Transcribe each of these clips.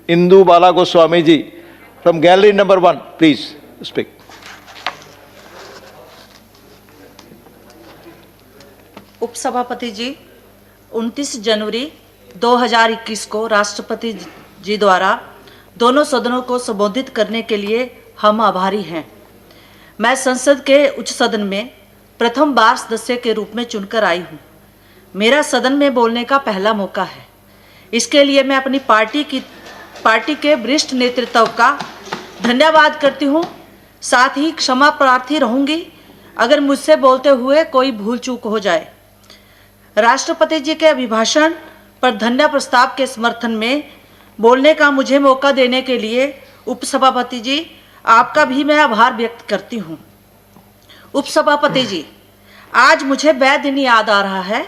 Indu Bala Goswami ji from gallery number 1, please speak. उपसभापति जी, 29 जनवरी 2021 को राष्ट्रपति जी द्वारा दोनों सदनों को संबोधित करने के लिए हम आभारी हैं। मैं संसद के उच्च सदन में प्रथम बार सदस्य के रूप में चुनकर आई हूँ। मेरा सदन में बोलने का पहला मौका है। इसके लिए मैं अपनी पार्टी के वरिष्ठ नेतृत्व का धन्यवाद करती हूँ। साथ ही क्षमा प्रार्थी रहूँगी अगर मुझसे बोलते हुए कोई भूल चूक हो जाए। राष्ट्रपति जी के अभिभाषण पर धन्य प्रस्ताव के समर्थन में बोलने का मुझे मौका देने के लिए उपसभापति जी आपका भी मैं आभार व्यक्त करती हूँ। उपसभापति जी, आज वह दिन याद आ रहा है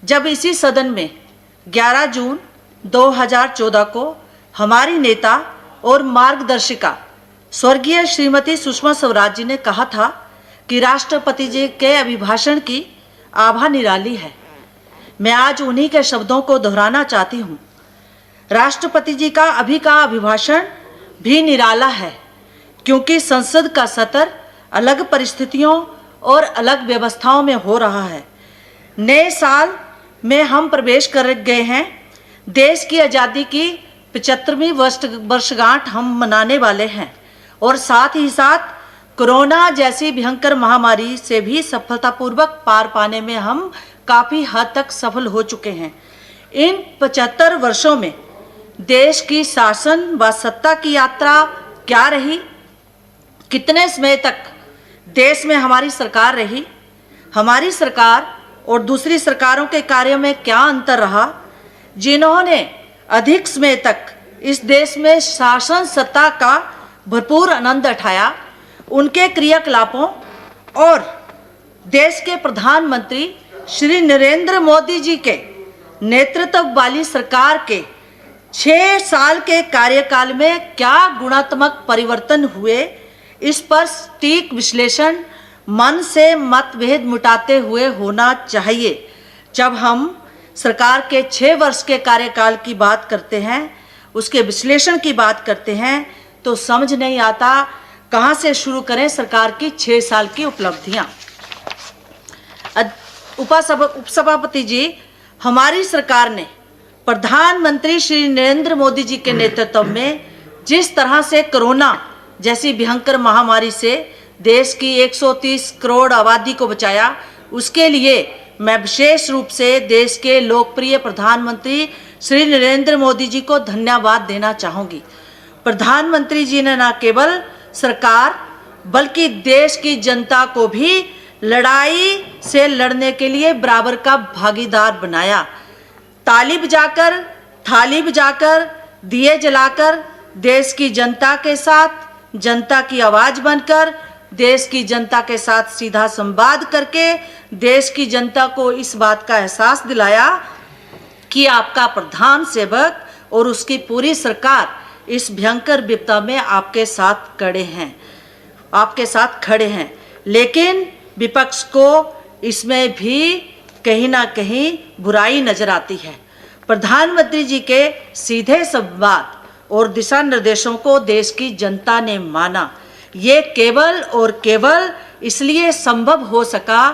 जब इसी सदन में 11 जून 2014 को हमारी नेता और मार्गदर्शिका स्वर्गीय श्रीमती सुषमा स्वराज जी ने कहा था कि राष्ट्रपति जी के अभिभाषण की आभा निराली है। मैं आज उन्हीं के शब्दों को दोहराना चाहती हूँ। राष्ट्रपति जी का अभिभाषण भी निराला है, क्योंकि संसद का सत्र अलग परिस्थितियों और अलग व्यवस्थाओं में हो रहा है। नए साल में हम प्रवेश कर गए हैं। देश की आज़ादी की 75वीं वर्षगांठ हम मनाने वाले हैं और साथ ही साथ कोरोना जैसी भयंकर महामारी से भी सफलतापूर्वक पार पाने में हम काफ़ी हद तक सफल हो चुके हैं। इन 75 वर्षों में देश की शासन व सत्ता की यात्रा क्या रही, कितने समय तक देश में हमारी सरकार रही, हमारी सरकार और दूसरी सरकारों के कार्यों में क्या अंतर रहा, जिन्होंने अधिक समय तक इस देश में शासन सत्ता का भरपूर आनंद उठाया, उनके क्रियाकलापों और देश के प्रधानमंत्री श्री नरेंद्र मोदी जी के नेतृत्व वाली सरकार के 6 साल के कार्यकाल में क्या गुणात्मक परिवर्तन हुए, इस पर सटीक विश्लेषण मन से मतभेद मिटाते हुए होना चाहिए। जब हम सरकार के 6 वर्ष के कार्यकाल की बात करते हैं, उसके विश्लेषण की बात करते हैं, तो समझ नहीं आता कहाँ से शुरू करें सरकार की 6 साल की उपलब्धियां। उपसभापति जी, हमारी सरकार ने प्रधानमंत्री श्री नरेंद्र मोदी जी के नेतृत्व में जिस तरह से कोरोना जैसी भयंकर महामारी से देश की 130 करोड़ आबादी को बचाया, उसके लिए मैं विशेष रूप से देश के लोकप्रिय प्रधानमंत्री श्री नरेंद्र मोदी जी को धन्यवाद देना चाहूँगी। प्रधानमंत्री जी ने न केवल सरकार बल्कि देश की जनता को भी लड़ाई से लड़ने के लिए बराबर का भागीदार बनाया। ताली बजाकर, थाली बजाकर, दिए जलाकर देश की जनता के साथ, जनता की आवाज़ बनकर, देश की जनता के साथ सीधा संवाद करके देश की जनता को इस बात का एहसास दिलाया कि आपका प्रधान सेवक और उसकी पूरी सरकार इस भयंकर विपदा में आपके साथ खड़े हैं। लेकिन विपक्ष को इसमें भी कहीं ना कहीं बुराई नजर आती है। प्रधानमंत्री जी के सीधे संवाद और दिशा निर्देशों को देश की जनता ने माना। ये केवल और केवल इसलिए संभव हो सका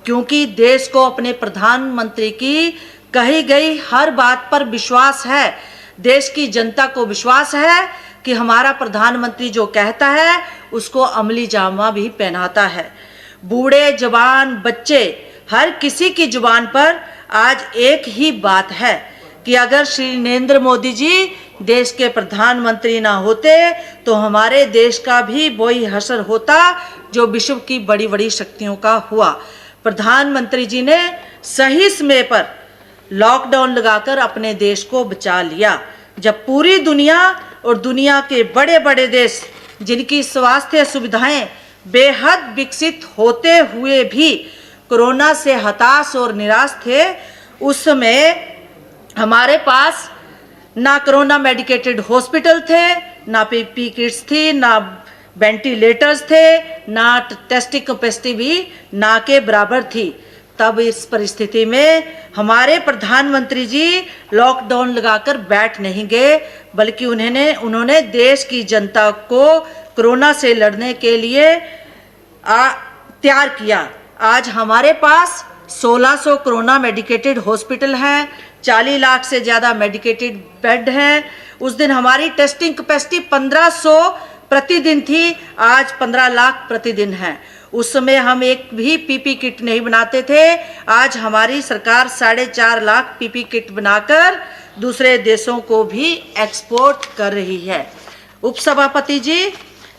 क्योंकि देश को अपने प्रधानमंत्री की कही गई हर बात पर विश्वास है। देश की जनता को विश्वास है कि हमारा प्रधानमंत्री जो कहता है उसको अमली जामा भी पहनाता है। बूढ़े, जवान, बच्चे, हर किसी की जुबान पर आज एक ही बात है कि अगर श्री नरेंद्र मोदी जी देश के प्रधानमंत्री ना होते तो हमारे देश का भी वही हश्र होता जो विश्व की बड़ी बड़ी शक्तियों का हुआ। प्रधानमंत्री जी ने सही समय पर लॉकडाउन लगाकर अपने देश को बचा लिया। जब पूरी दुनिया और दुनिया के बड़े बड़े देश जिनकी स्वास्थ्य सुविधाएं बेहद विकसित होते हुए भी कोरोना से हताश और निराश थे, उस समय हमारे पास ना कोरोना मेडिकेटेड हॉस्पिटल थे, ना पीपी किट्स थी, ना वेंटिलेटर्स थे, ना टेस्टिंग कैपेसिटी भी ना के बराबर थी। तब इस परिस्थिति में हमारे प्रधानमंत्री जी लॉकडाउन लगाकर बैठ नहीं गए, बल्कि उन्होंने देश की जनता को कोरोना से लड़ने के लिए तैयार किया। आज हमारे पास 1600 कोरोना मेडिकेटेड हॉस्पिटल हैं, 40 लाख से ज़्यादा मेडिकेटेड बेड हैं। उस दिन हमारी टेस्टिंग कैपेसिटी 1500 प्रतिदिन थी, आज 15 लाख प्रतिदिन है। उस समय हम एक भी पीपी किट नहीं बनाते थे, आज हमारी सरकार 4.5 लाख पीपी किट बनाकर दूसरे देशों को भी एक्सपोर्ट कर रही है। उपसभापति जी,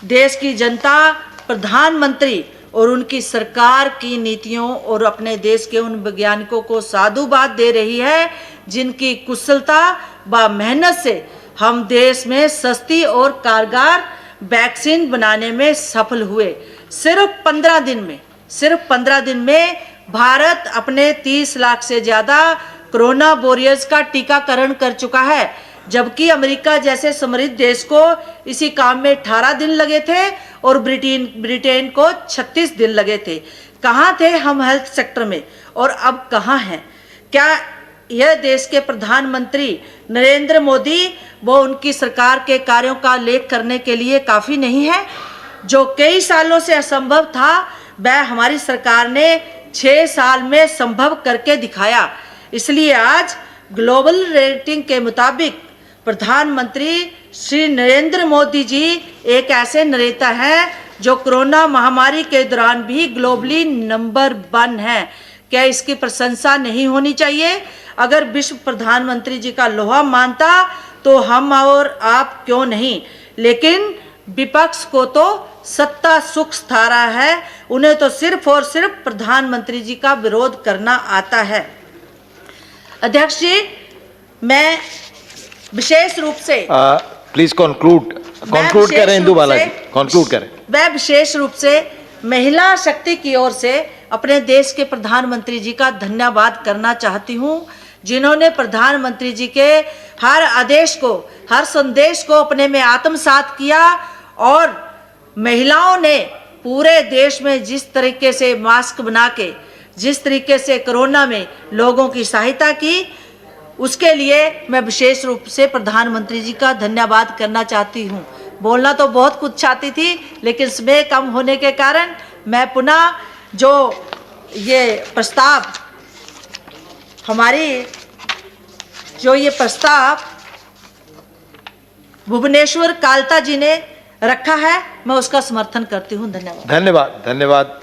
देश की जनता प्रधानमंत्री और उनकी सरकार की नीतियों और अपने देश के उन वैज्ञानिकों को साधुवाद दे रही है जिनकी कुशलता व मेहनत से हम देश में सस्ती और कारगर वैक्सीन बनाने में सफल हुए। सिर्फ 15 दिन में भारत अपने 30 लाख से ज़्यादा कोरोना वॉरियर्स का टीकाकरण कर चुका है, जबकि अमेरिका जैसे समृद्ध देश को इसी काम में 18 दिन लगे थे और ब्रिटेन को 36 दिन लगे थे। कहाँ थे हम हेल्थ सेक्टर में और अब कहाँ हैं? क्या यह देश के प्रधानमंत्री नरेंद्र मोदी व उनकी सरकार के कार्यों का लेख करने के लिए काफ़ी नहीं है? जो कई सालों से असंभव था वह हमारी सरकार ने 6 साल में संभव करके दिखाया। इसलिए आज ग्लोबल रेटिंग के मुताबिक प्रधानमंत्री श्री नरेंद्र मोदी जी एक ऐसे नेता हैं जो कोरोना महामारी के दौरान भी ग्लोबली नंबर 1 हैं। क्या इसकी प्रशंसा नहीं होनी चाहिए? अगर विश्व प्रधानमंत्री जी का लोहा मानता तो हम और आप क्यों नहीं, लेकिन विपक्ष को तो सत्ता सुख स्थारा है, उन्हें तो सिर्फ और सिर्फ प्रधानमंत्री जी का विरोध करना आता है। अध्यक्ष जी, मैं विशेष रूप से प्लीज कंक्लूड करें इंदु बालाजी, कंक्लूड करें। मैं विशेष रूप से महिला शक्ति की ओर से अपने देश के प्रधानमंत्री जी का धन्यवाद करना चाहती हूँ, जिन्होंने प्रधानमंत्री जी के हर आदेश को, हर संदेश को अपने में आत्मसात किया और महिलाओं ने पूरे देश में जिस तरीके से मास्क बना के, जिस तरीके से कोरोना में लोगों की सहायता की, उसके लिए मैं विशेष रूप से प्रधानमंत्री जी का धन्यवाद करना चाहती हूँ। बोलना तो बहुत कुछ चाहती थी, लेकिन समय कम होने के कारण मैं पुनः जो ये प्रस्ताव भुवनेश्वर कालता जी ने रखा है, मैं उसका समर्थन करती हूँ। धन्यवाद। धन्यवाद।